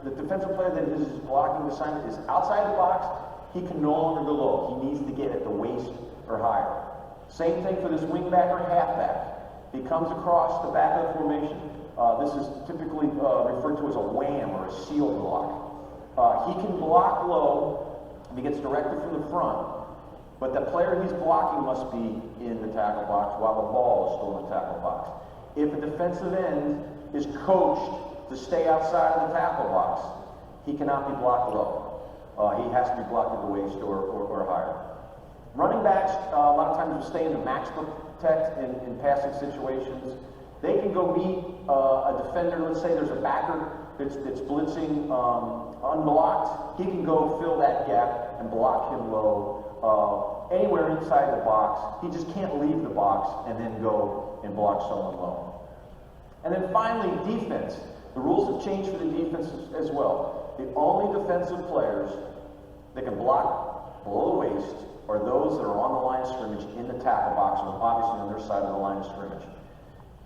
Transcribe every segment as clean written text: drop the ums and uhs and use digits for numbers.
the defensive player that is blocking the assignment is outside the box, he can no longer go low. He needs to get at the waist or higher. Same thing for this wingback or halfback. He comes across the back of the formation. This is typically referred to as a wham or a seal block. He can block low if he gets directed from the front, but the player he's blocking must be in the tackle box while the ball is still in the tackle box. If a defensive end is coached to stay outside of the tackle box, he cannot be blocked low. He has to be blocked at the waist or higher. Running backs, a lot of times will stay in the max protect in passing situations. They can go meet a defender. Let's say there's a backer that's blitzing unblocked. He can go fill that gap and block him low anywhere inside the box. He just can't leave the box and then go and block someone low. And then finally, defense. The rules have changed for the defense as well. The only defensive players that can block below the waist are those that are on the line of scrimmage in the tackle box, and obviously on their side of the line of scrimmage.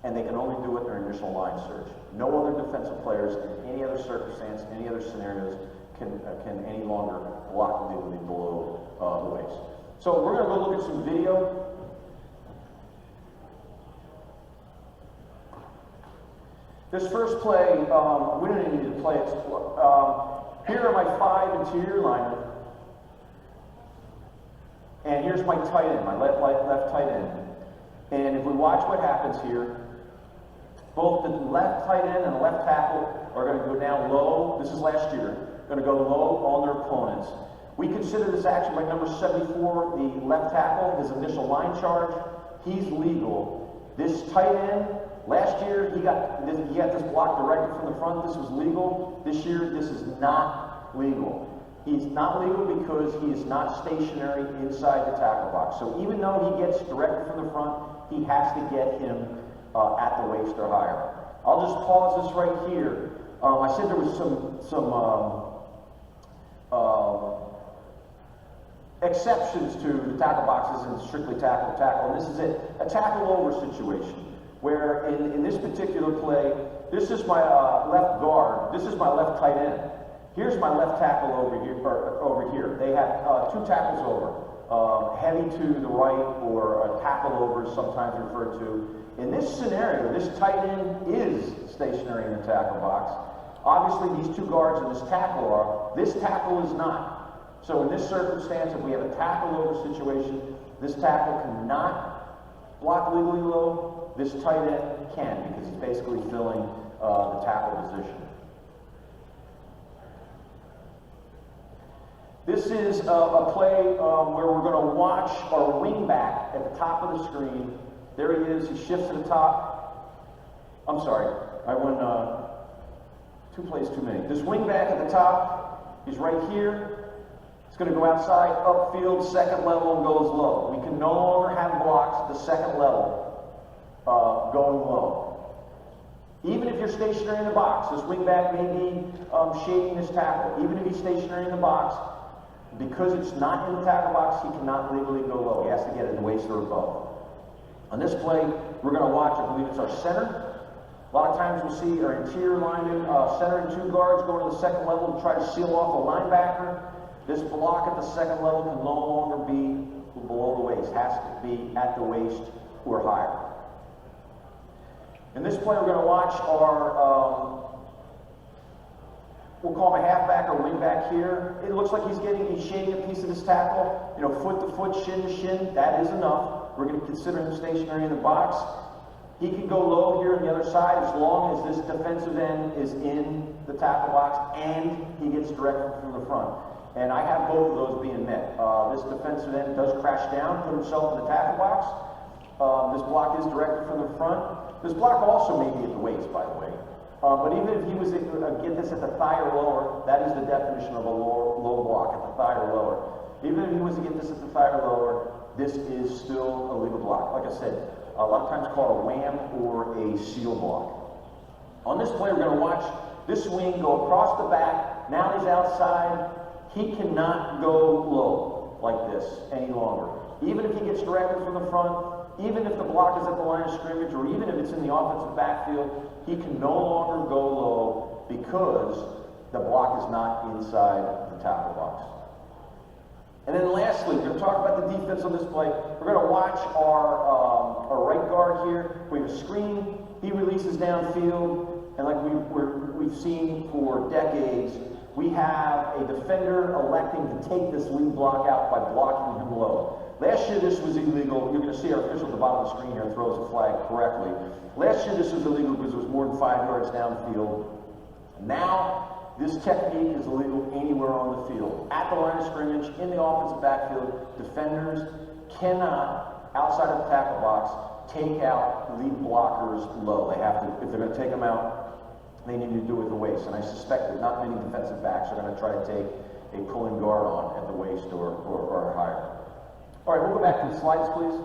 And they can only do it in their initial line surge. No other defensive players in any other circumstance, any other scenarios can any longer block legally below the waist. So we're going to go look at some video. This first play, we don't even need to play it. Here are my 5 interior linemen. And here's my tight end, my left tight end. And if we watch what happens here, both the left tight end and the left tackle are going to go down low. This is last year. Going to go low on their opponents. We consider this action by number 74, the left tackle, his initial line charge. He's legal. This tight end, last year he got this block directed from the front. This was legal. This year this is not legal. He's not legal because he is not stationary inside the tackle box. So even though he gets directed from the front, he has to get him at the waist or higher. I'll just pause this right here. I said there was some exceptions to the tackle boxes and strictly tackle, and this is it. A tackle over situation, where in this particular play, this is my left guard, this is my left tight end. Here's my left tackle over here. They have 2 tackles over, heavy to the right, or a tackle over, sometimes referred to. In this scenario, this tight end is stationary in the tackle box. Obviously, these 2 guards and this tackle are. This tackle is not. So in this circumstance, if we have a tackle over situation, this tackle cannot block legally low. This tight end can, because he's basically filling the tackle position. This is a play where we're going to watch our wingback at the top of the screen. There he is. He shifts to the top. I'm sorry. I went 2 plays too many. This wingback at the top, he's right here. He's going to go outside, upfield, second level, and goes low. We can no longer have blocks at the second level going low. Even if you're stationary in the box, this wingback may be shading this tackle. Even if he's stationary in the box, because it's not in the tackle box, he cannot legally go low. He has to get it in the waist or above. On this play, we're going to watch, I believe it's our center. A lot of times we'll see our interior linemen, center and 2 guards going to the second level to try to seal off a linebacker. This block at the second level can no longer be below the waist. It has to be at the waist or higher. In this play, we're going to watch our we'll call him a halfback or wingback here. It looks like he's shading a piece of this tackle, foot to foot, shin to shin. That is enough. We're going to consider him stationary in the box. He can go low here on the other side as long as this defensive end is in the tackle box and he gets directed from the front. And I have both of those being met. This defensive end does crash down, put himself in the tackle box. This block is directed from the front. This block also may be at the waist, by the way. But even if he was to get this at the thigh or lower, that is the definition of a low block, at the thigh or lower. Even if he was to get this at the thigh or lower, this is still a legal block. Like I said, a lot of times called a wham or a seal block. On this play, we're going to watch this wing go across the back. Now he's outside. He cannot go low like this any longer. Even if he gets directed from the front, even if the block is at the line of scrimmage, or even if it's in the offensive backfield, he can no longer go low because the block is not inside the tackle box. And then lastly, we're going to talk about the defense on this play. We're going to watch our right guard here. We have a screen. He releases downfield. And like we've seen for decades, we have a defender electing to take this lead block out by blocking him low. Last year this was illegal. You're going to see our official at the bottom of the screen here throws a flag correctly. Last year this was illegal because it was more than 5 yards downfield. Now, this technique is illegal anywhere on the field. At the line of scrimmage, in the offensive backfield, defenders cannot, outside of the tackle box, take out lead blockers low. They have to, if they're going to take them out, they need to do it at the waist. And I suspect that not many defensive backs are going to try to take a pulling guard on at the waist or higher. All right, we'll go back to the slides, please.